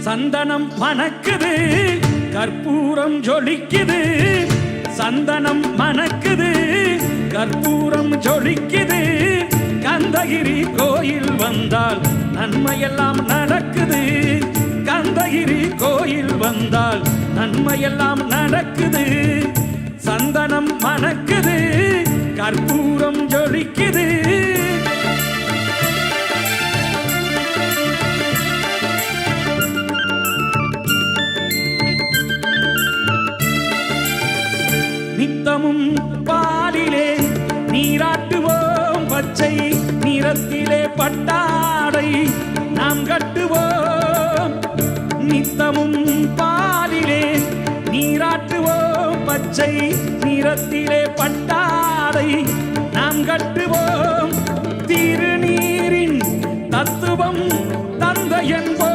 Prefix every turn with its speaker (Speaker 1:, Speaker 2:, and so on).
Speaker 1: சந்தனம் மணக்குது கற்பூரம் ஜொலிக்குது சந்தனம் மணக்குது கற்பூரம் ஜொலிக்குது கந்தகிரி கோயில் வந்தால் நன்மையெல்லாம் நடக்குது கந்தகிரி கோயில் வந்தால் நன்மையெல்லாம் நடக்குது சந்தனம் மணக்குது கற்பூரம் ஜொலிக்குது நித்தமும் பாலிலே நீராட்டுவோம் பச்சை நிறத்திலே பட்டாடை நாம் கட்டுவோம் நித்தமும் பாலிலே நீராட்டுவோம் பச்சை நிறத்திலே பட்டாடை நாம் கட்டுவோம் திருநீரின் தத்துவம் தந்தை என்போம்